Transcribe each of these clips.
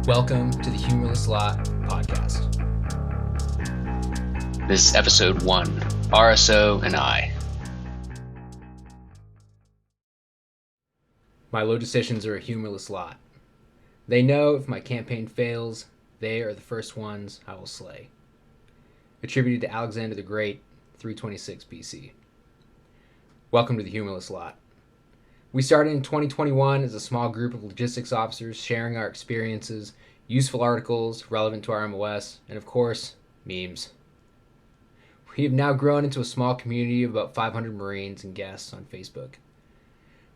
Welcome to the Humorless Lot Podcast. This is episode 1, RSO&I. My logisticians are a humorless lot. They know if my campaign fails, they are the first ones I will slay. Attributed to Alexander the Great, 326 BC. Welcome to the Humorless Lot. We started in 2021 as a small group of logistics officers sharing our experiences, useful articles relevant to our MOS, and of course, memes. We have now grown into a small community of about 500 Marines and guests on Facebook.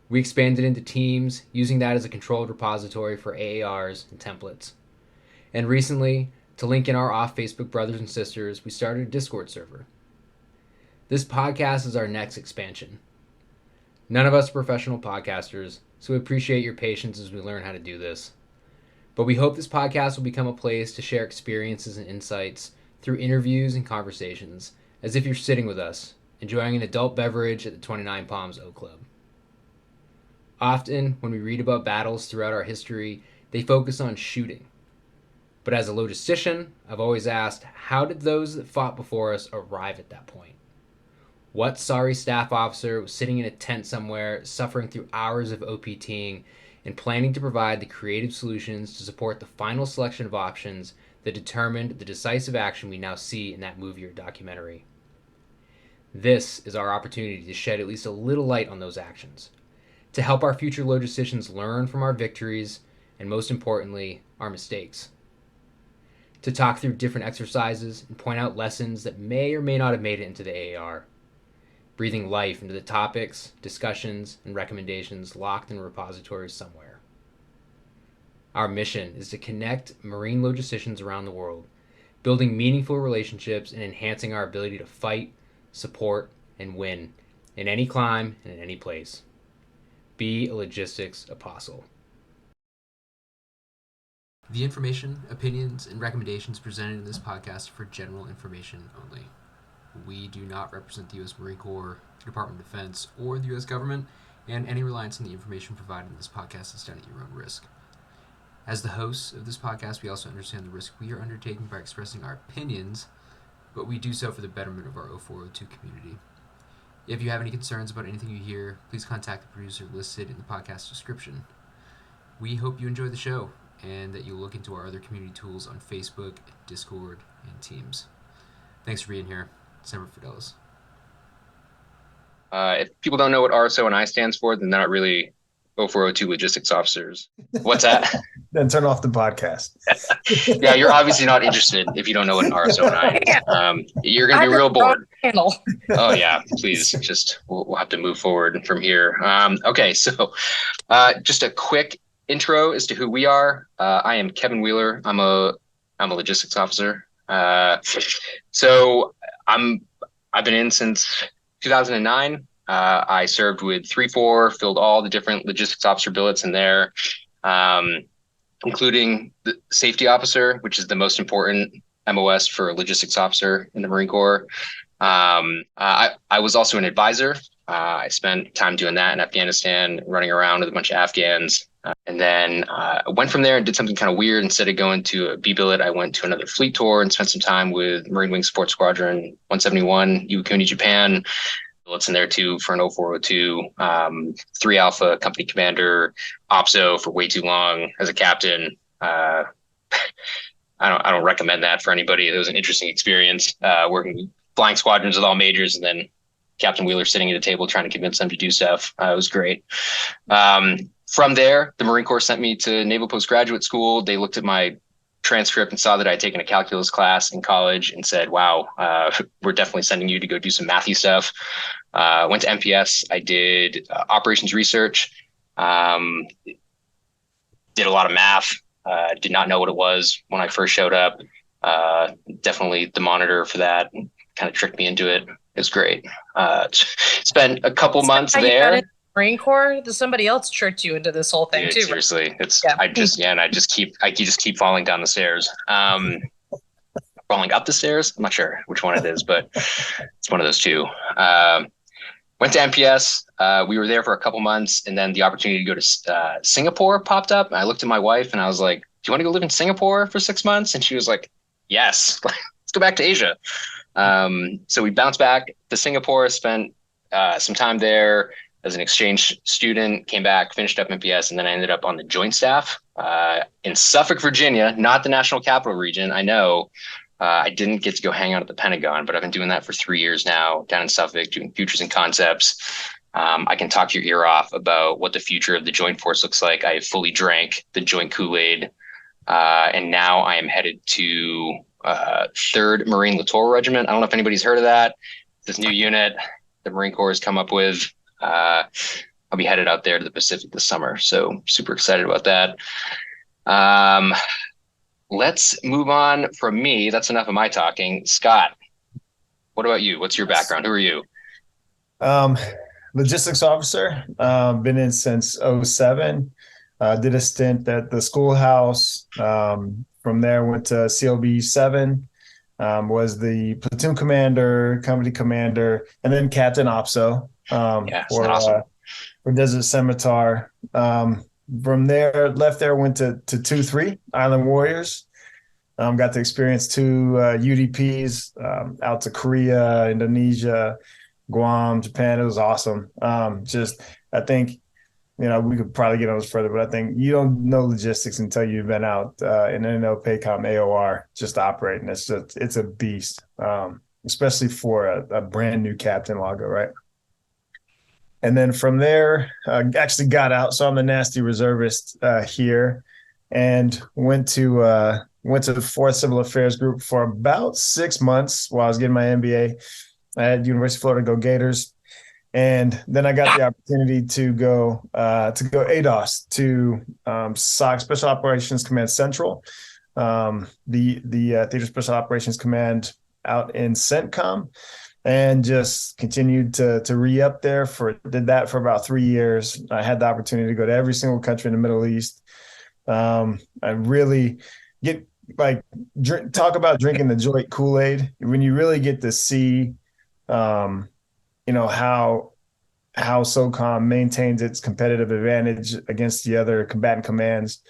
We expanded into teams, using that as a controlled repository for AARs and templates. And recently, to link in our off-Facebook brothers and sisters, we started a Discord server. This podcast is our next expansion. None of us are professional podcasters, so we appreciate your patience as we learn how to do this. But we hope this podcast will become a place to share experiences and insights through interviews and conversations, as if you're sitting with us, enjoying an adult beverage at the 29 Palms Oak Club. Often, when we read about battles throughout our history, they focus on shooting. But as a logistician, I've always asked, how did those that fought before us arrive at that point? What sorry staff officer was sitting in a tent somewhere, suffering through hours of OPTing, and planning to provide the creative solutions to support the final selection of options that determined the decisive action we now see in that movie or documentary? This is our opportunity to shed at least a little light on those actions, to help our future logisticians learn from our victories, and most importantly, our mistakes. To talk through different exercises and point out lessons that may or may not have made it into the AAR. Breathing life into the topics, discussions, and recommendations locked in repositories somewhere. Our mission is to connect Marine logisticians around the world, building meaningful relationships and enhancing our ability to fight, support, and win in any climb and in any place. Be a logistics apostle. The information, opinions, and recommendations presented in this podcast are for general information only. We do not represent the U.S. Marine Corps, the Department of Defense, or the U.S. government, and any reliance on the information provided in this podcast is done at your own risk. As the hosts of this podcast, we also understand the risk we are undertaking by expressing our opinions, but we do so for the betterment of our 0402 community. If you have any concerns about anything you hear, please contact the producer listed in the podcast description. We hope you enjoy the show, and that you'll look into our other community tools on Facebook, Discord, and Teams. Thanks for being here. Semper Fidelis. If people don't know what RSO&I stands for, then they're not really 0402 logistics officers. What's that? Then turn off the podcast. Yeah, you're obviously not interested if you don't know what an RSO&I is. You're going to be real bored. Oh, yeah, please. Just we'll have to move forward from here. Okay, so just a quick intro as to who we are. I am Kevin Wheeler. I'm a logistics officer. So I've been in since 2009. I served with 3-4, filled all the different logistics officer billets in there, including the safety officer, which is the most important MOS for a logistics officer in the Marine Corps. I was also an advisor. I spent time doing that in Afghanistan, running around with a bunch of Afghans. And then I went from there and did something kind of weird. Instead of going to a B billet, I went to another fleet tour and spent some time with Marine Wing Support Squadron 171, Iwakuni, Japan. Billets in there too for an 0402, 3 Alpha company commander, OPSO for way too long as a captain. I don't recommend that for anybody. It was an interesting experience working flying squadrons with all majors, and then Captain Wheeler sitting at a table trying to convince them to do stuff. It was great. From there, the Marine Corps sent me to Naval Postgraduate School. They looked at my transcript and saw that I had taken a calculus class in college and said, wow, we're definitely sending you to go do some mathy stuff. Went to MPS. I did operations research, did a lot of math, did not know what it was when I first showed up. Definitely the monitor for that kind of tricked me into it. It was great. Spent a couple months there. Marine Corps? Somebody else tricked you into this whole thing too. Seriously, I just keep falling down the stairs. Falling up the stairs. I'm not sure which one it is, but it's one of those two. Went to MPS. We were there for a couple months, and then the opportunity to go to Singapore popped up. And I looked at my wife and I was like, you want to go live in Singapore for 6 months? And she was like, yes, let's go back to Asia. So we bounced back to Singapore, spent some time there as an exchange student, came back, finished up MPS, and then I ended up on the joint staff in Suffolk, Virginia, not the National Capital Region. I know I didn't get to go hang out at the Pentagon, but I've been doing that for 3 years now down in Suffolk, doing futures and concepts. I can talk your ear off about what the future of the Joint Force looks like. I have fully drank the Joint Kool-Aid, and now I am headed to 3rd Marine Littoral Regiment. I don't know if anybody's heard of that. This new unit the Marine Corps has come up with. I'll be headed out there to the Pacific this summer, so super excited about that. Let's move on from me. That's enough of my talking. Scott, what about you? What's your background? Who are you? Logistics officer. Been in since 2007. Did a stint at the schoolhouse. From there, went to CLB 7. Was the platoon commander, company commander, and then captain OPSO. Awesome. For Desert Scimitar. From there, left there, went to 2-3 Island Warriors. Got to experience 2 UDPs out to Korea, Indonesia, Guam, Japan. It was awesome. I think, we could probably get on this further, but I think you don't know logistics until you've been out in NO, PACOM, AOR, just operating. It's a beast, especially for a brand new captain logo, right? And then from there, actually got out. So I'm the nasty reservist here, and went to the 4th Civil Affairs Group for about 6 months while I was getting my MBA at University of Florida. Go Gators! And then I got the opportunity to go ADOS to SOC Special Operations Command Central, the Theater Special Operations Command out in CENTCOM, and just continued to re-up there. Did that for about 3 years. I had the opportunity to go to every single country in the Middle East. I really get talk about drinking the Joint Kool-Aid when you really get to see how SOCOM maintains its competitive advantage against the other combatant commands.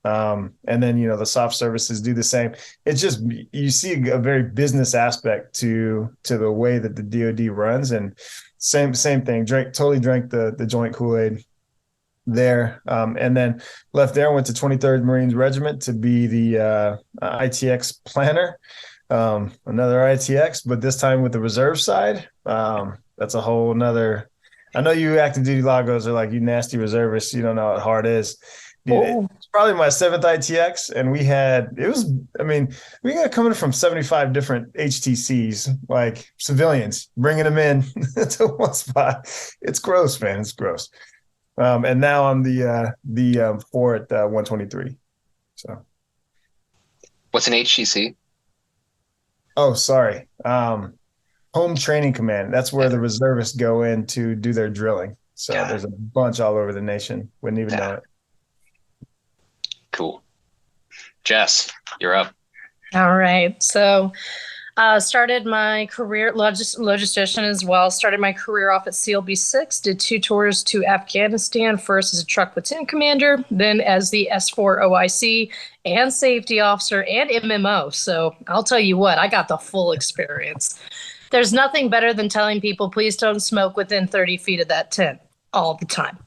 And then, the soft services do the same. It's just, you see a very business aspect to the way that the DoD runs, and same thing. Totally drank the Joint Kool-Aid there. And then left there, went to 23rd Marines Regiment to be the ITX planner. Another ITX, but this time with the reserve side. That's a whole nother. I know you active duty logos are like, you nasty reservists, you don't know how hard it is. Dude, it's probably my 7th ITX, and we got coming from 75 different HTCs, like civilians, bringing them in to one spot. It's gross, man. It's gross. And now I'm the 4 at 123. So, what's an HTC? Oh, sorry. Home Training Command. That's where the reservists go in to do their drilling. So there's a bunch all over the nation. Wouldn't even know it. Cool. Jess, you're up. All right. So started my career, logistician as well, started my career off at CLB 6, did 2 tours to Afghanistan, first as a truck platoon commander, then as the S4 OIC and safety officer and MMO. So I'll tell you what, I got the full experience. There's nothing better than telling people, please don't smoke within 30 feet of that tent all the time.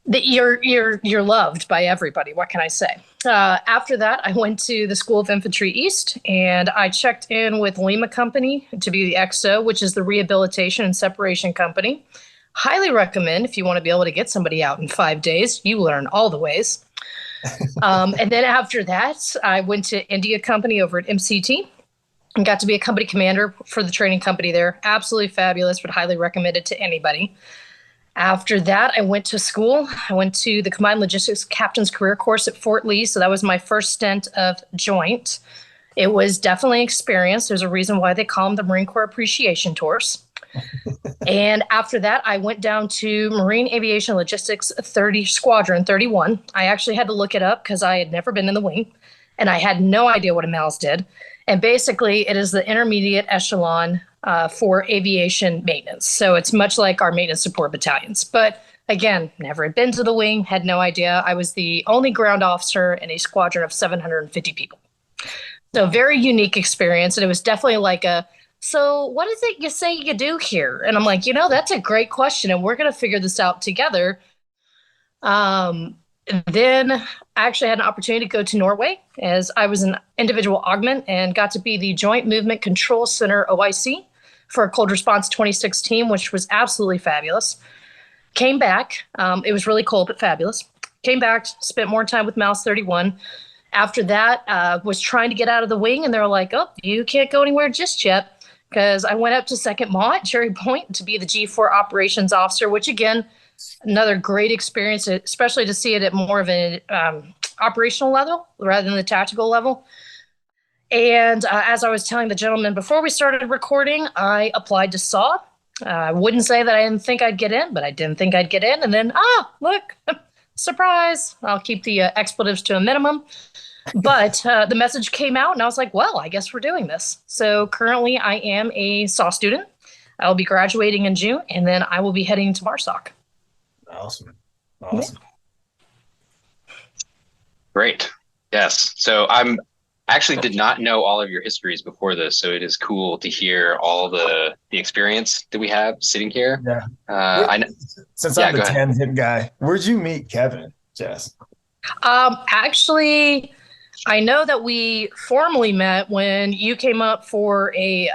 You're loved by everybody. What can I say? After that, I went to the School of Infantry East, and I checked in with Lima Company to be the XO, which is the Rehabilitation and Separation Company. Highly recommend if you want to be able to get somebody out in 5 days. You learn all the ways. And then after that, I went to India Company over at MCT and got to be a company commander for the training company there. Absolutely fabulous, would highly recommend it to anybody. After that, I went to school. I went to the Combined Logistics Captain's Career Course at Fort Lee. So that was my first stint of joint. It was definitely an experience. There's a reason why they call them the Marine Corps Appreciation Tours. And after that, I went down to Marine Aviation Logistics Squadron 31. I actually had to look it up because I had never been in the wing, and I had no idea what a MALS did. And basically, it is the intermediate echelon for aviation maintenance. So it's much like our maintenance support battalions. But again, never had been to the wing, had no idea. I was the only ground officer in a squadron of 750 people. So very unique experience. And it was definitely like so what is it you say you do here? And I'm like, that's a great question. And we're going to figure this out together. Then I actually had an opportunity to go to Norway as I was an individual augment and got to be the Joint Movement Control Center OIC for Cold Response 2016, which was absolutely fabulous. Came back. It was really cold, but fabulous. Came back, spent more time with Mouse 31. After that, was trying to get out of the wing, and they were like, oh, you can't go anywhere just yet, because I went up to Second Mott, Cherry Point, to be the G4 operations officer, which, again, another great experience, especially to see it at more of an operational level rather than the tactical level. And as I was telling the gentleman before we started recording, I applied to SAW. I wouldn't say that I didn't think I'd get in, but I didn't think I'd get in. And then, look, surprise. I'll keep the expletives to a minimum. But the message came out, and I was like, well, I guess we're doing this. So currently I am a SAW student. I will be graduating in June, and then I will be heading to MARSOC. Awesome. Yeah. Great. Yes. So I actually did not know all of your histories before this, so it is cool to hear all the experience that we have sitting here. Yeah. I know. Since I'm the 10-hit guy, where'd you meet Kevin, Jess? Actually, I know that we formally met when you came up for a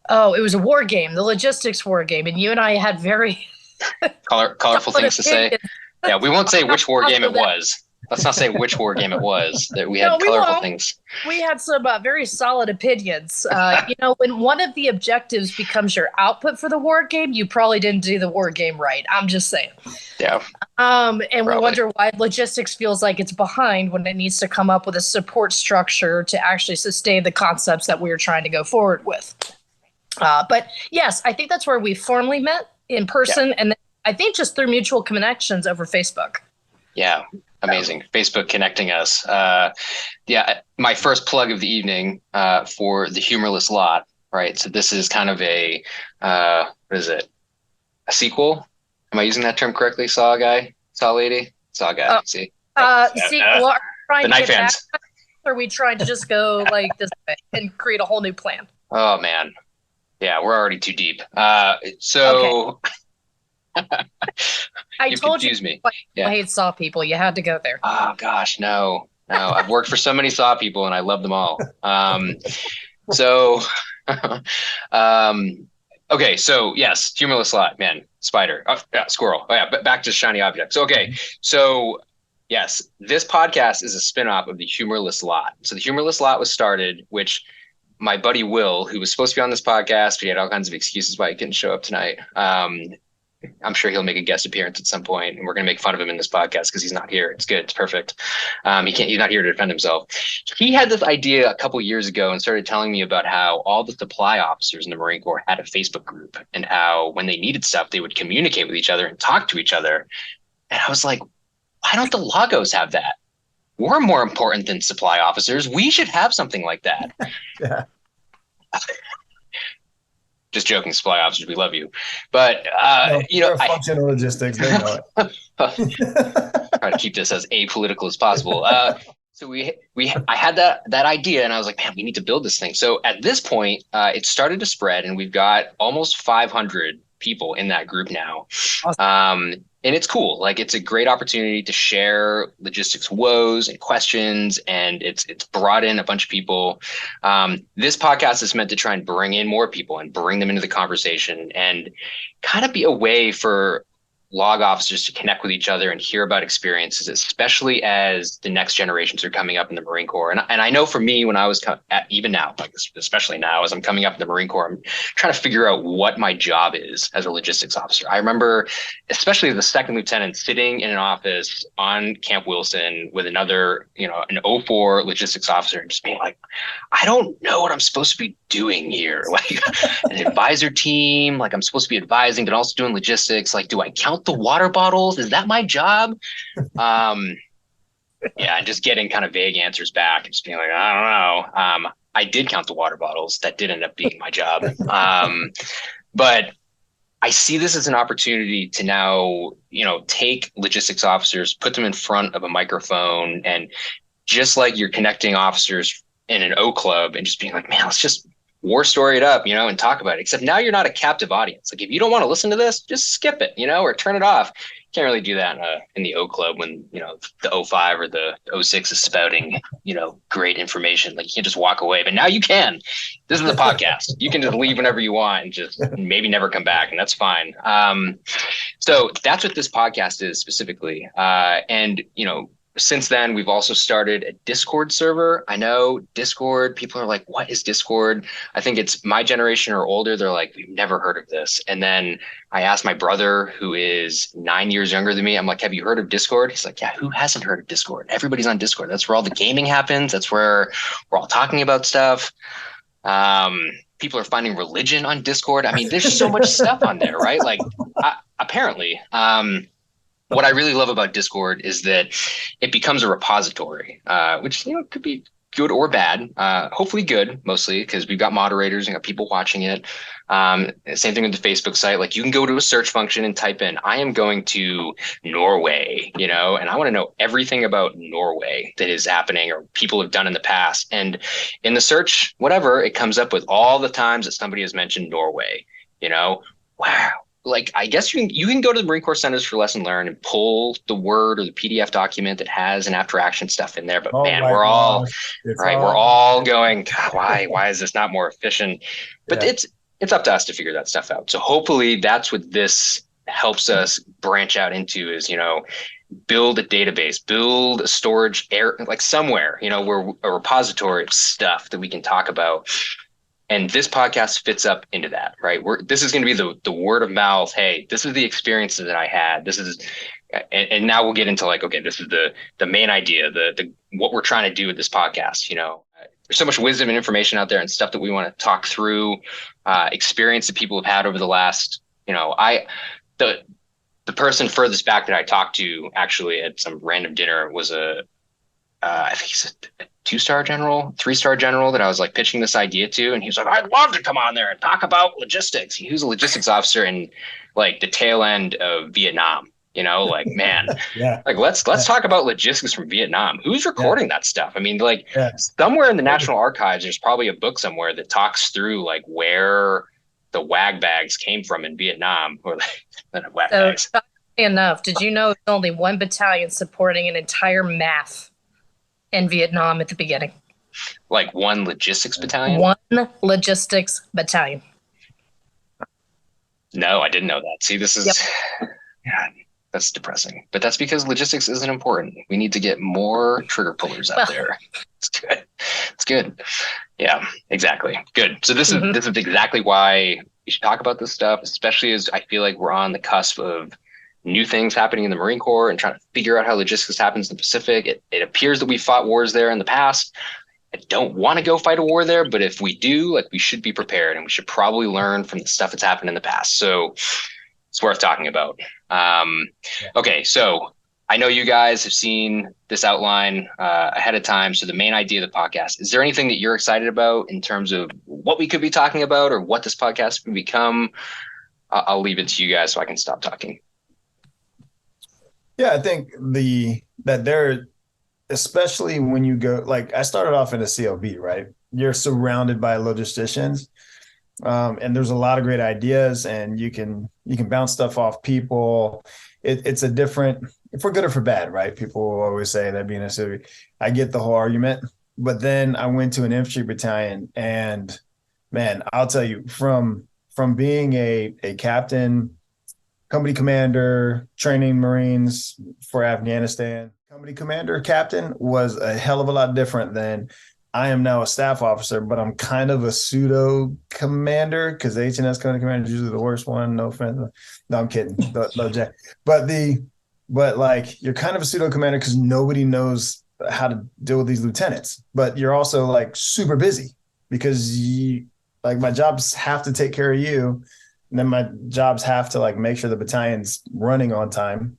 it was a war game, the logistics war game, and you and I had very colorful things to say. Yeah, we won't say which war game it was. Let's not say which war game it was. That we had colorful things. We had some very solid opinions. When one of the objectives becomes your output for the war game, you probably didn't do the war game right. I'm just saying. Yeah. And probably. We wonder why logistics feels like it's behind when it needs to come up with a support structure to actually sustain the concepts that we were trying to go forward with. But yes, I think that's where we formally met in person, and then I think just through mutual connections over Facebook. Yeah. Amazing. Facebook connecting us. My first plug of the evening for the Humorless Lot, right? So this is kind of a, what is it? A sequel? Am I using that term correctly? Saw guy? Saw lady? Saw guy. See? Sequel. Are we trying the to knife get hands. back, or are we trying to just go like this way and create a whole new plan? Oh, man. Yeah, we're already too deep. So... Okay. I told you me. I hate SAW people. You had to go there. Oh gosh, no. I've worked for so many SAW people and I love them all. Okay, so yes, Humorless Lot, man, spider, squirrel. Oh yeah, but back to shiny objects. Okay, so yes, this podcast is a spinoff of the Humorless Lot. So the Humorless Lot was started, which my buddy Will, who was supposed to be on this podcast, but he had all kinds of excuses why he couldn't show up tonight. I'm sure he'll make a guest appearance at some point, and we're going to make fun of him in this podcast because he's not here. It's good. It's perfect. He's not here to defend himself. He had this idea a couple years ago and started telling me about how all the supply officers in the Marine Corps had a Facebook group, and how when they needed stuff, they would communicate with each other and talk to each other. And I was like, why don't the Lagos have that? We're more important than supply officers. We should have something like that. Yeah. Just joking, supply officers, we love you. But, functional logistics, they know it. Try to keep this as apolitical as possible. So I had that idea, and I was like, man, we need to build this thing. So at this point, it started to spread, and we've got almost 500 people in that group now. Awesome. And it's cool. Like, it's a great opportunity to share logistics woes and questions, and it's brought in a bunch of people. This podcast is meant to try and bring in more people and bring them into the conversation and kind of be a way for log officers to connect with each other and hear about experiences, especially as the next generations are coming up in the Marine Corps. And I know for me, when I was even now, like especially now, as I'm coming up in the Marine Corps, I'm trying to figure out what my job is as a logistics officer. I remember, especially the second lieutenant, sitting in an office on Camp Wilson with another, an 04 logistics officer, and just being like, I don't know what I'm supposed to be doing here. Like an advisor team, like I'm supposed to be advising, but also doing logistics. Like, do I count the water bottles? Is that my job? And just getting kind of vague answers back and just being like, I don't know. I did count the water bottles. That did end up being my job. But I see this as an opportunity to now, take logistics officers, put them in front of a microphone, and just like you're connecting officers in an O club and just being like, man, let's just war story it up, and talk about it. Except now you're not a captive audience. Like if you don't want to listen to this, just skip it, or turn it off. Can't really do that in the O club when, the O5 or the O6 is spouting, great information. Like you can just walk away, but now you can. This is a podcast. You can just leave whenever you want and just maybe never come back, and that's fine. So that's what this podcast is specifically. And, since then, we've also started a Discord server. I know Discord, people are like, what is Discord? I think it's my generation or older. They're like, we've never heard of this. And then I asked my brother, who is 9 years younger than me, I'm like, have you heard of Discord? He's like, yeah, who hasn't heard of Discord? Everybody's on Discord. That's where all the gaming happens. That's where we're all talking about stuff. People are finding religion on Discord. I mean, there's so much stuff on there, right? Like, apparently. What I really love about Discord is that it becomes a repository, which could be good or bad. Hopefully good, mostly because we've got moderators and got people watching it. Same thing with the Facebook site. Like you can go to a search function and type in, I am going to Norway, and I want to know everything about Norway that is happening or people have done in the past. And in the search, whatever, it comes up with all the times that somebody has mentioned Norway, wow. Like, I guess you can go to the Marine Corps Centers for Lesson Learn and pull the Word or the PDF document that has an after action stuff in there. But man, we're all going, God, why is this not more efficient? But it's up to us to figure that stuff out. So hopefully that's what this helps us branch out into is, build a database, build a storage like somewhere, where a repository of stuff that we can talk about. And this podcast fits up into that, right? This is going to be the word of mouth. Hey, this is the experiences that I had. This is, and now we'll get into like, okay, this is the main idea, the what we're trying to do with this podcast. There's so much wisdom and information out there and stuff that we want to talk through, experience that people have had over the last, the person furthest back that I talked to actually at some random dinner was I think he's a 2-star general, 3-star general that I was like pitching this idea to. And he was like, I'd love to come on there and talk about logistics. He was a logistics officer in like the tail end of Vietnam, like, man, like let's talk about logistics from Vietnam. Who's recording that stuff? I mean, like somewhere in the National Archives, there's probably a book somewhere that talks through like where the wag bags came from in Vietnam or like wag bags. Enough. Did you know it's only one battalion supporting an entire MAF in Vietnam at the beginning? Like one logistics battalion? One logistics battalion. No, I didn't know that. See, this is, God, that's depressing. But that's because logistics isn't important. We need to get more trigger pullers out there. It's good. It's good. Yeah, exactly. Good. So this is exactly why we should talk about this stuff, especially as I feel like we're on the cusp of new things happening in the Marine Corps and trying to figure out how logistics happens in the Pacific. It appears that we fought wars there in the past. I don't want to go fight a war there, but if we do, like we should be prepared and we should probably learn from the stuff that's happened in the past. So it's worth talking about. Okay, so I know you guys have seen this outline ahead of time. So the main idea of the podcast, is there anything that you're excited about in terms of what we could be talking about or what this podcast could become? I'll leave it to you guys so I can stop talking. Yeah, I think especially when you go, like I started off in a CLB, right? You're surrounded by logisticians, and there's a lot of great ideas, and you can bounce stuff off people. It's a different, for good or for bad, right? People will always say that being a CLB. I get the whole argument, but then I went to an infantry battalion, and man, I'll tell you, from being a captain, company commander, training Marines for Afghanistan. Company commander, captain was a hell of a lot different than I am now a staff officer, but I'm kind of a pseudo commander because HNS company commander is usually the worst one. No offense. No, I'm kidding. No, Jack. But like you're kind of a pseudo commander because nobody knows how to deal with these lieutenants. But you're also like super busy because my jobs have to take care of you. And then my jobs have to like make sure the battalion's running on time.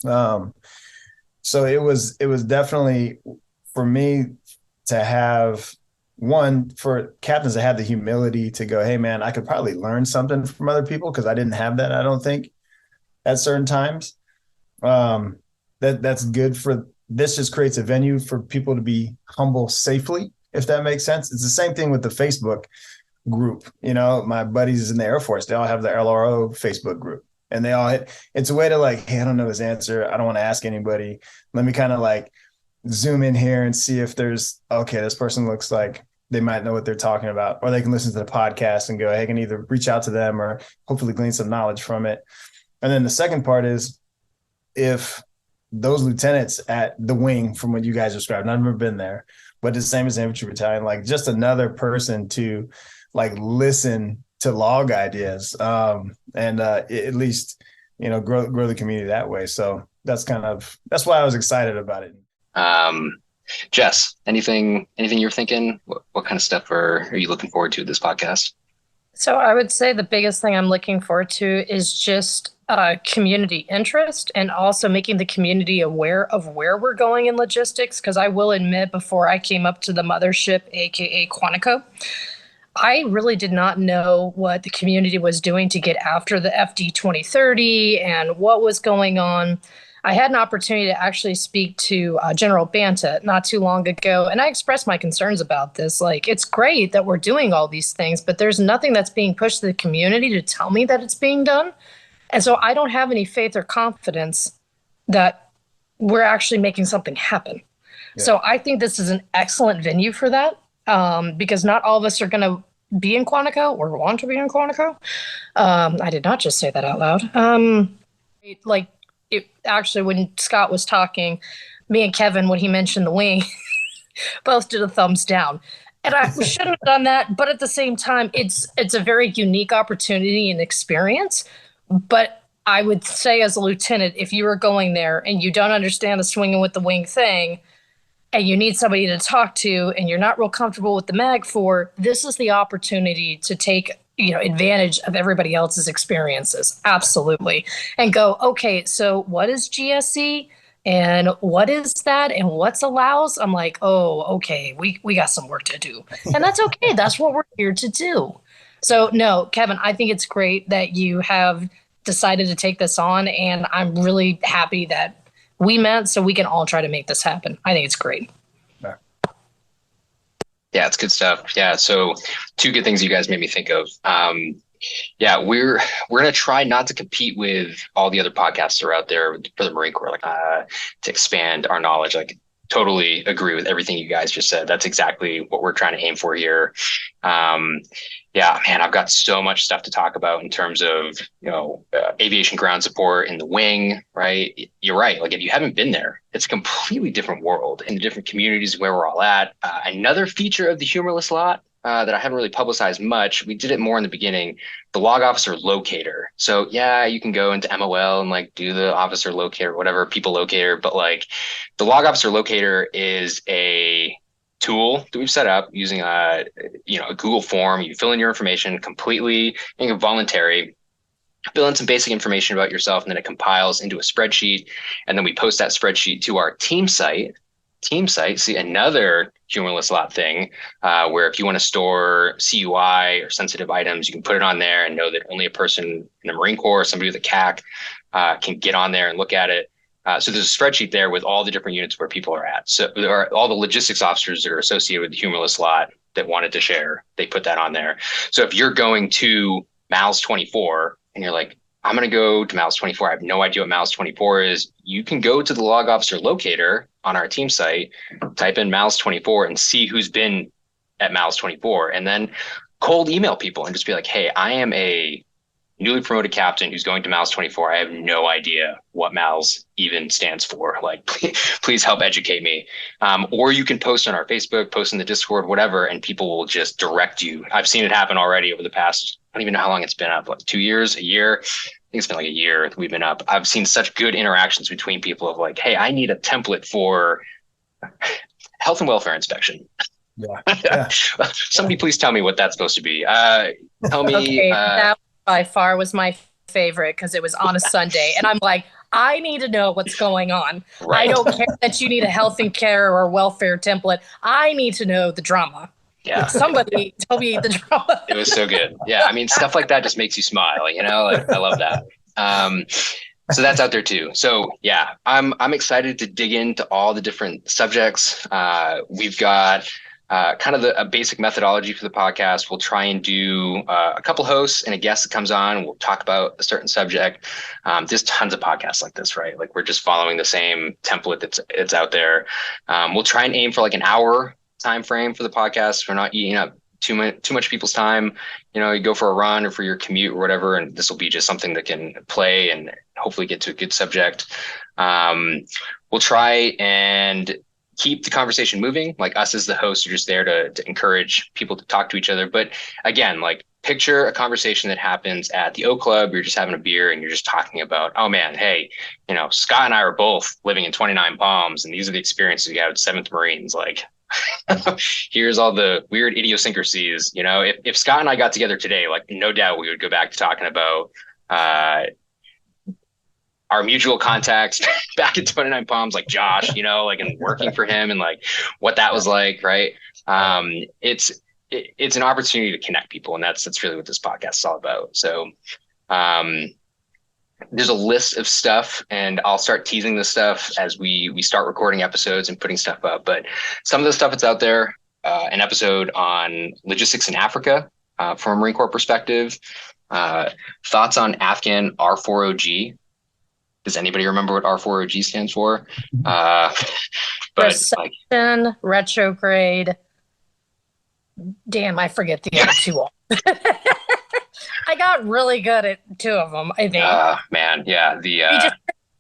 So it was definitely for me to have one, for captains to have the humility to go, hey man, I could probably learn something from other people, because I didn't have that, I don't think, at certain times. That's good. For this just creates a venue for people to be humble safely, if that makes sense. It's the same thing with the Facebook group. My buddies in the Air Force, they all have the LRO Facebook group, and they all it's a way to like, hey, I don't know his answer, I don't want to ask anybody, let me kind of like zoom in here and see if there's, okay, this person looks like they might know what they're talking about, or they can listen to the podcast and go, hey, I can either reach out to them or hopefully glean some knowledge from it. And then the second part is, if those lieutenants at the wing, from what you guys described, I've never been there, but it's the same as infantry battalion, like just another person to like listen to log ideas, and at least, grow the community that way. So that's why I was excited about it. Jess, anything you're thinking? What kind of stuff are you looking forward to this podcast? So I would say the biggest thing I'm looking forward to is just community interest, and also making the community aware of where we're going in logistics. Because I will admit, before I came up to the mothership, aka Quantico, I really did not know what the community was doing to get after the FD 2030 and what was going on. I had an opportunity to actually speak to General Banta not too long ago, and I expressed my concerns about this. Like, it's great that we're doing all these things, but there's nothing that's being pushed to the community to tell me that it's being done. And so I don't have any faith or confidence that we're actually making something happen. Yeah. So I think this is an excellent venue for that, because not all of us are going to be in Quantico or want to be in Quantico. I did not just say that out loud. Actually, when Scott was talking, me and Kevin, when he mentioned the wing, both did a thumbs down. And I shouldn't have done that. But at the same time, it's a very unique opportunity and experience. But I would say, as a lieutenant, if you were going there and you don't understand the swinging with the wing thing, and you need somebody to talk to, and you're not real comfortable with the Mag 4, this is the opportunity to take advantage of everybody else's experiences. Absolutely. And go, okay, so what is GSE? And what is that? And what's allows? I'm like, oh, okay, we got some work to do. And that's okay. That's what we're here to do. So no, Kevin, I think it's great that you have decided to take this on. And I'm really happy that we met so we can all try to make this happen. I think it's great. Yeah, it's good stuff. Yeah, so two good things you guys made me think of. Yeah, we're gonna try not to compete with all the other podcasts that are out there for the Marine Corps, to expand our knowledge. Like, totally agree with everything you guys just said. That's exactly what we're trying to aim for here. Yeah, man, I've got so much stuff to talk about in terms of, aviation ground support in the wing, right? You're right. Like, if you haven't been there, it's a completely different world, and the different communities where we're all at. Another feature of the Humorless Lot that I haven't really publicized much, we did it more in the beginning, the log officer locator. So yeah, you can go into MOL and do the officer locator, whatever, people locator, but the log officer locator is a tool that we've set up using a Google form. You fill in your information completely voluntary, fill in some basic information about yourself, and then it compiles into a spreadsheet. And then we post that spreadsheet to our team site. See, another Humorless Lot thing, where if you want to store CUI or sensitive items, you can put it on there and know that only a person in the Marine Corps or somebody with a CAC can get on there and look at it. So there's a spreadsheet there with all the different units where people are at. So there are all the logistics officers that are associated with the Humorless Lot that wanted to share. They put that on there. So if you're going to MALS 24 and you're like, I'm going to go to MALS 24, I have no idea what MALS 24 is, you can go to the log officer locator on our team site, type in MALS 24 and see who's been at MALS 24, and then cold email people and just be like, hey, I am a newly promoted captain who's going to MALS 24. I have no idea what MALS even stands for. Please help educate me. Or you can post on our Facebook, post in the Discord, whatever, and people will just direct you. I've seen it happen already over the past, I don't even know how long it's been up, 2 years, a year. I think it's been a year we've been up. I've seen such good interactions between people of hey, I need a template for health and welfare inspection. Yeah. Somebody please tell me what that's supposed to be. Tell me. Okay, that by far was my favorite because it was on a Sunday. And I'm like, I need to know what's going on. Right. I don't care that you need a health and care or welfare template. I need to know the drama. Yeah. Somebody tell me the drama. It was so good. Yeah. I mean, stuff like that just makes you smile, you know, like I love that. So that's out there too. So yeah, I'm excited to dig into all the different subjects. We've got kind of a basic methodology for the podcast. We'll try and do a couple hosts and a guest that comes on. We'll talk about a certain subject. There's tons of podcasts like this, right? Like we're just following the same template that's out there. We'll try and aim for like an hour time frame for the podcast. We're not eating up too much people's time. You know, you go for a run or for your commute or whatever, and this will be just something that can play and hopefully get to a good subject. We'll try and keep the conversation moving. Like us as the hosts are just there to encourage people to talk to each other. But again, like picture a conversation that happens at the O Club. You're just having a beer and you're just talking about, oh man, hey, you know, Scott and I are both living in 29 Palms, and these are the experiences we had with 7th Marines. Like, here's all the weird idiosyncrasies. You know, if Scott and I got together today, like no doubt we would go back to talking about our mutual contacts back at 29 Palms, like Josh, you know, like, and working for him and like what that was like. Right. It's an opportunity to connect people. And that's really what this podcast is all about. So, there's a list of stuff, and I'll start teasing this stuff as we start recording episodes and putting stuff up. But some of the stuff that's out there, an episode on logistics in Africa from a Marine Corps perspective, thoughts on Afghan R4OG. Does anybody remember what R4OG stands for? But Recession, like, retrograde. Damn, I forget the other two. I got really good at 2 of them, I think. Man, yeah.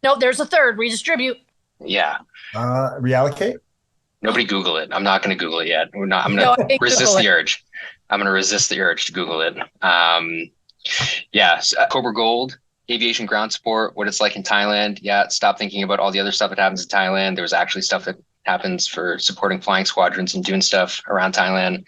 No, there's a third. Redistribute. Yeah. Reallocate? Nobody Google it. I'm not going to Google it yet. I'm going to resist the urge. I'm going to resist the urge to Google it. Cobra Gold, aviation ground support, what it's like in Thailand. Yeah, stop thinking about all the other stuff that happens in Thailand. There's actually stuff that happens for supporting flying squadrons and doing stuff around Thailand.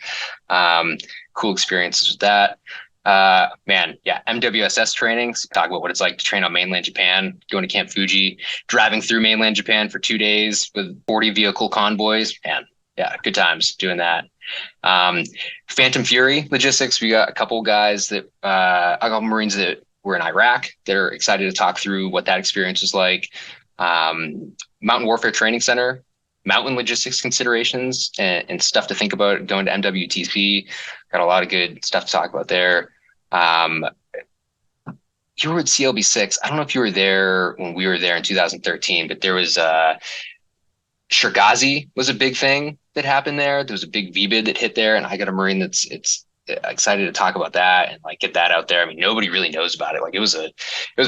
Cool experiences with that. MWSS trainings. Talk about what it's like to train on mainland Japan, going to Camp Fuji, driving through mainland Japan for 2 days with 40 vehicle convoys. Man, yeah, good times doing that. Phantom Fury logistics. We got a couple guys a couple Marines that were in Iraq. They're excited to talk through what that experience was like. Mountain Warfare Training Center, mountain logistics considerations and stuff to think about going to MWTC. Got a lot of good stuff to talk about there. You were at CLB6. I don't know if you were there when we were there in 2013, but there was Shergazi was a big thing that happened there. There was a big VBID that hit there, and I got a Marine that's excited to talk about that and like get that out there. I mean, nobody really knows about it. Like it was a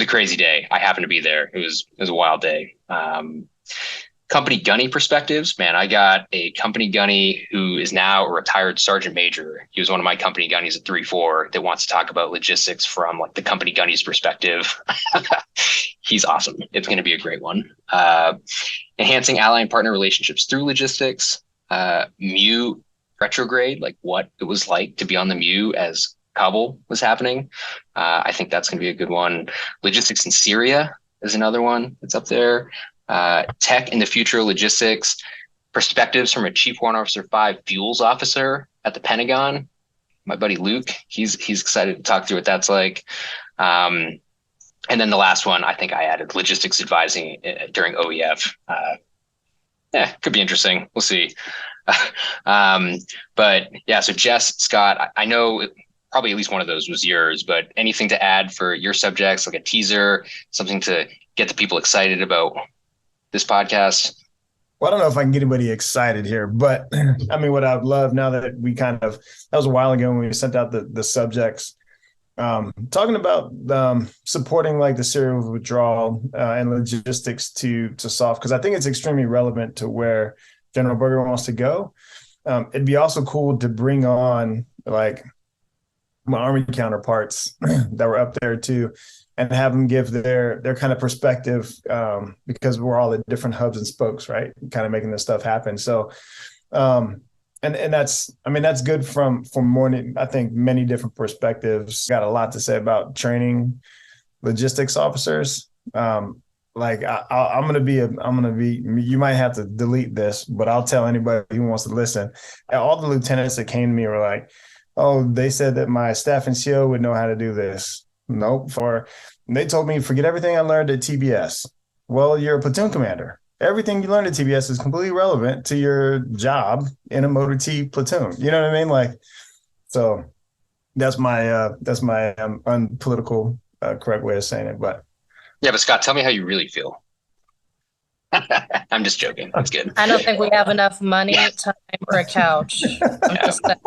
crazy day. I happened to be there. It was a wild day. Company gunny perspectives, man, I got a company gunny who is now a retired sergeant major. He was one of my company gunnies at 3-4 that wants to talk about logistics from like the company gunny's perspective. He's awesome. It's going to be a great one. Enhancing ally and partner relationships through logistics. MEU retrograde, like what it was like to be on the MEU as Kabul was happening. I think that's going to be a good one. Logistics in Syria is another one that's up there. Tech in the future logistics, perspectives from a Chief Warrant Officer 5 fuels officer at the Pentagon. My buddy Luke, he's excited to talk through what that's like. And then the last one, I think I added logistics advising during OEF. Could be interesting. We'll see. But yeah, so Jess, Scott, I know probably at least one of those was yours, but anything to add for your subjects, like a teaser, something to get the people excited about this podcast? Well, I don't know if I can get anybody excited here, but I mean, what I'd love now that that was a while ago when we sent out the subjects, talking about supporting like the serial withdrawal and logistics to SOF, because I think it's extremely relevant to where General Berger wants to go. It'd be also cool to bring on like my Army counterparts that were up there too, and have them give their kind of perspective, because we're all at different hubs and spokes, right? Kind of making this stuff happen. So, and that's good from more, I think, many different perspectives. Got a lot to say about training logistics officers. like I'm gonna be you might have to delete this, but I'll tell anybody who wants to listen. All the lieutenants that came to me were like, oh, they said that my staff NCO would know how to do this. Nope. Or they told me forget everything I learned at TBS. Well, you're a platoon commander. Everything you learned at TBS is completely relevant to your job in a Motor T platoon. You know what I mean? Like, so that's my unpolitical correct way of saying it. But Yeah, but Scott, tell me how you really feel. I'm just joking. It's good. I don't think we have enough money, time, or a couch. I'm just saying.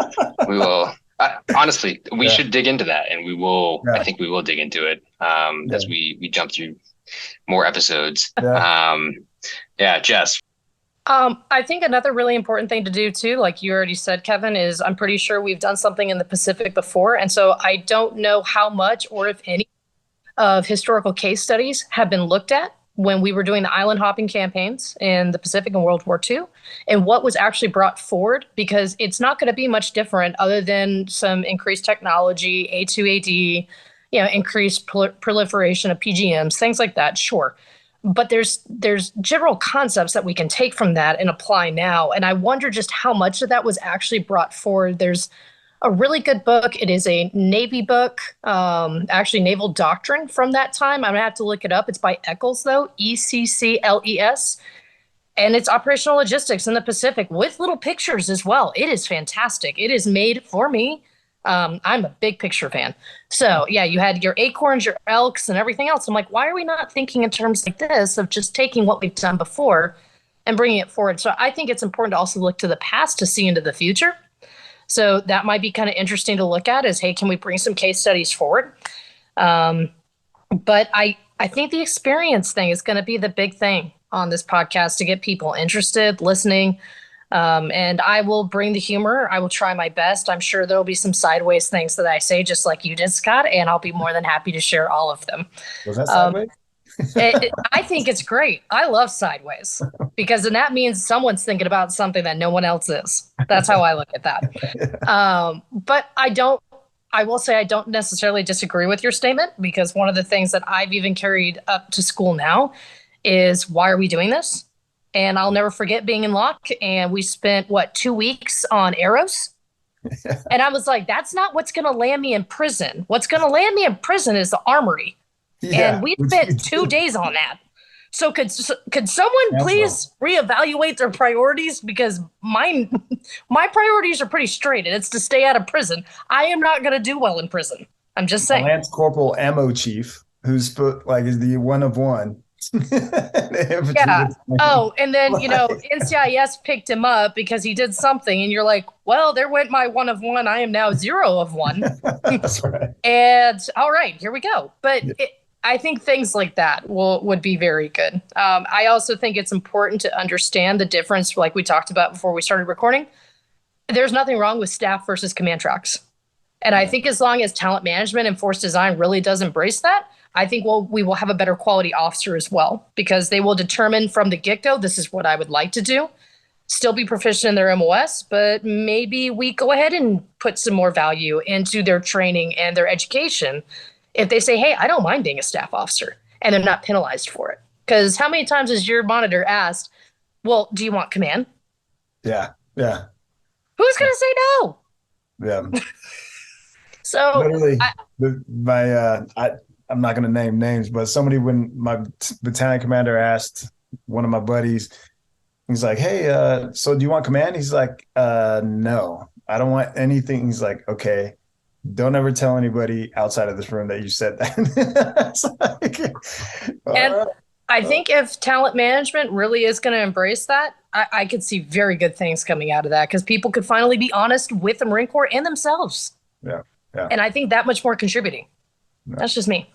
We will. Honestly, we Yeah. should dig into that, and we will. Yeah. I think we will dig into it as we jump through more episodes. Yeah. Yeah, Jess. I think another really important thing to do too, like you already said, Kevin, is I'm pretty sure we've done something in the Pacific before. And so I don't know how much or if any of historical case studies have been looked at when we were doing the island hopping campaigns in the Pacific in World War II and what was actually brought forward, because it's not going to be much different other than some increased technology, A2AD, increased proliferation of PGMs, things like that. Sure. But there's general concepts that we can take from that and apply now. And I wonder just how much of that was actually brought forward. There's a really good book. It is a Navy book, actually naval doctrine from that time. I'm gonna have to look it up. It's by Eccles, though, Eccles, and it's operational logistics in the Pacific with little pictures as well. It is fantastic. It is made for me. I'm a big picture fan. So yeah, you had your acorns, your elks, and everything else. I'm like, why are we not thinking in terms like this of just taking what we've done before and bringing it forward? So I think it's important to also look to the past to see into the future. So that might be kind of interesting to look at is, hey, can we bring some case studies forward? But I think the experience thing is going to be the big thing on this podcast to get people interested, listening. And I will bring the humor. I will try my best. I'm sure there'll be some sideways things that I say, just like you did, Scott, and I'll be more than happy to share all of them. Was that sideways? I think it's great. I love sideways because then that means someone's thinking about something that no one else is. That's how I look at that. But I will say I don't necessarily disagree with your statement, because one of the things that I've even carried up to school now is, why are we doing this? And I'll never forget being in Locke, and we spent 2 weeks on arrows. And I was like, that's not what's going to land me in prison. What's going to land me in prison is the armory. Yeah, and we spent 2 days on that. So could someone please reevaluate their priorities? Because my priorities are pretty straight, and it's to stay out of prison. I am not going to do well in prison. I'm just saying. Lance Corporal Ammo Chief, who's is the one of one. Yeah. Oh, and then NCIS picked him up because he did something, and you're like, well, there went my one of one. I am now 0 of 1. That's right. And all right, here we go. But I think things like that would be very good. I also think it's important to understand the difference, like we talked about before we started recording. There's nothing wrong with staff versus command tracks. And I think as long as talent management and force design really does embrace that, I think we will have a better quality officer as well, because they will determine from the get-go, this is what I would like to do. Still be proficient in their MOS, but maybe we go ahead and put some more value into their training and their education. If they say, hey, I don't mind being a staff officer, and they're not penalized for it. Because how many times has your monitor asked, well, do you want command? Yeah. Who's going to say no? Yeah. So literally, I'm not going to name names, but when my battalion commander asked one of my buddies, he's like, hey, so do you want command? He's like, no, I don't want anything. He's like, okay, don't ever tell anybody outside of this room that you said that. And I think if talent management really is going to embrace that, I could see very good things coming out of that, because people could finally be honest with the Marine Corps and themselves. Yeah. And I think that much more contributing. Yeah. That's just me.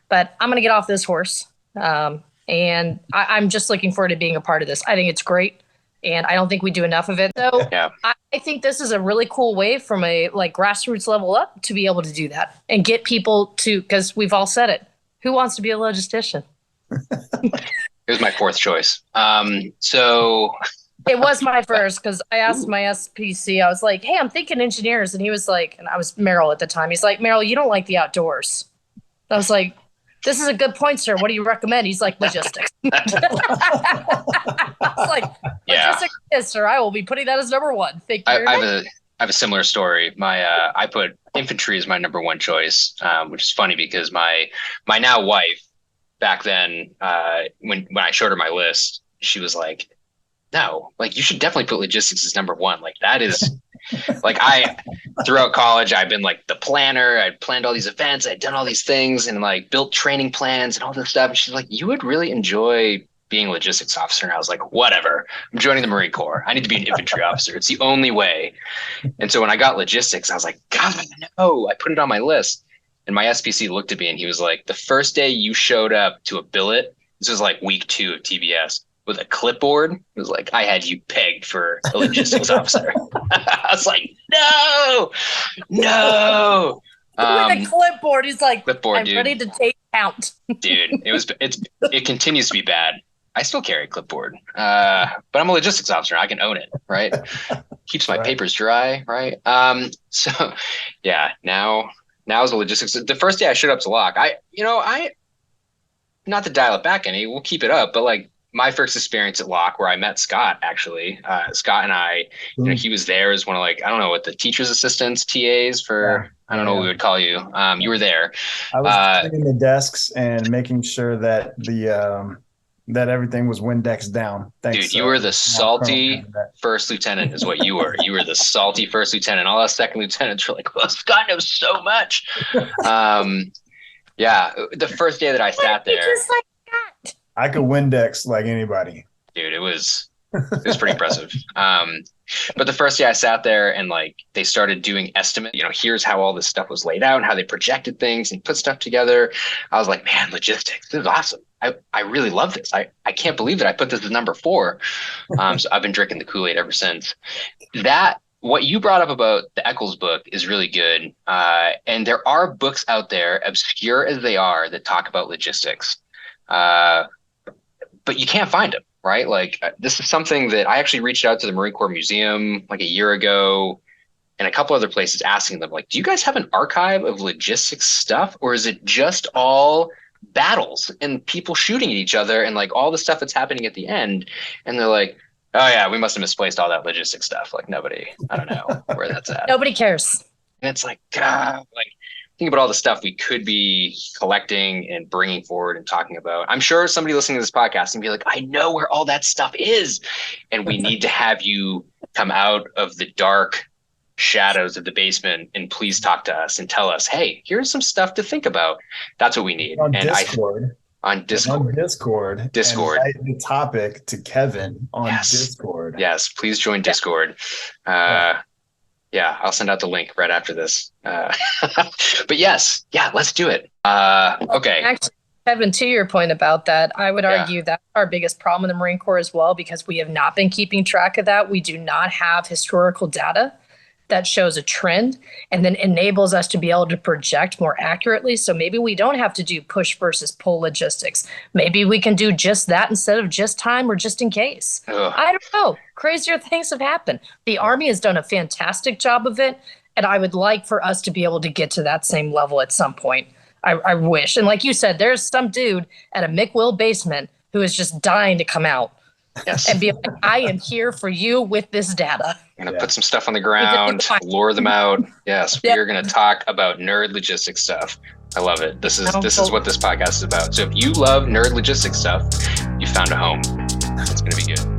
But I'm going to get off this horse. And I'm just looking forward to being a part of this. I think it's great. And I don't think we do enough of it. So yeah. I think this is a really cool way from a grassroots level up to be able to do that and get people to, because we've all said it. Who wants to be a logistician? Here's my fourth choice. So it was my first, because I asked my SPC, I was like, hey, I'm thinking engineers. And he was like, and I was Merrill at the time. He's like, Merrill, you don't like the outdoors. I was like, this is a good point, sir. What do you recommend? He's like, logistics. It's like, logistics, yes, sir. I will be putting that as number one. Thank you. I have a similar story. I put infantry as my number one choice, which is funny because my now wife back then, when I showed her my list, she was like, no, like you should definitely put logistics as number one. Like that is like throughout college, I've been like the planner. I'd planned all these events. I'd done all these things and like built training plans and all this stuff. And she's like, you would really enjoy being a logistics officer. And I was like, whatever, I'm joining the Marine Corps. I need to be an infantry officer. It's the only way. And so when I got logistics, I was like, God, no, I put it on my list. And my SPC looked at me and he was like, the first day you showed up to a billet, this was like week 2 of TBS, with a clipboard, it was like, I had you pegged for a logistics officer. I was like, no. With a clipboard, he's like, clipboard, I'm dude. ready to take count. Dude, it continues to be bad. I still carry a clipboard, but I'm a logistics officer. I can own it, right? Keeps my papers dry, right? So yeah, now as a logistics, the first day I showed up to Lock, I not to dial it back any, we'll keep it up, but like my first experience at Lock, where I met Scott, actually, Scott and I, he was there as one of like, I don't know what the teacher's assistants, TAs for, I don't know what we would call you. You were there. I was cleaning the desks and making sure that that everything was Windex down. Thanks. Dude, you were the salty first lieutenant is what you were. You were the salty first lieutenant. All us second lieutenants were like, well, Scott knows so much. Yeah, the first day that I sat there. Just like that. I could Windex like anybody. Dude, it was pretty impressive. But the first day I sat there and like they started doing estimate, here's how all this stuff was laid out and how they projected things and put stuff together. I was like, man, logistics, this is awesome. I really love this. I can't believe that I put this as number 4. So I've been drinking the Kool-Aid ever since. What you brought up about the Eccles book is really good. And there are books out there, obscure as they are, that talk about logistics. But you can't find them, right? Like this is something that I actually reached out to the Marine Corps Museum like a year ago and a couple other places asking them, like, do you guys have an archive of logistics stuff? Or is it just all battles and people shooting at each other and like all the stuff that's happening at the end? And they're like, oh yeah, we must have misplaced all that logistics stuff. Like nobody, I don't know where that's at. Nobody cares. And it's like, God, like think about all the stuff we could be collecting and bringing forward and talking about. I'm sure somebody listening to this podcast can be like, I know where all that stuff is. And we need to have you come out of the dark shadows of the basement and please talk to us and tell us, hey, here's some stuff to think about. That's what we need. On Discord. On Discord. And write the topic to Kevin on Discord. Yes, please join Discord. Yeah, I'll send out the link right after this. But yes, let's do it. Okay. Actually, Kevin, to your point about that, I would argue that's our biggest problem in the Marine Corps as well, because we have not been keeping track of that. We do not have historical data that shows a trend and then enables us to be able to project more accurately. So maybe we don't have to do push versus pull logistics. Maybe we can do just that instead of just time or just in case. Ugh. I don't know. Crazier things have happened. The Army has done a fantastic job of it. And I would like for us to be able to get to that same level at some point. I wish. And like you said, there's some dude at a McWill basement who is just dying to come out. Yes. And be like, I am here for you with this data. I'm going to put some stuff on the ground, lure them out. Yes, we are going to talk about nerd logistics stuff. I love it. This is what this podcast is about. So if you love nerd logistics stuff, you found a home. It's going to be good.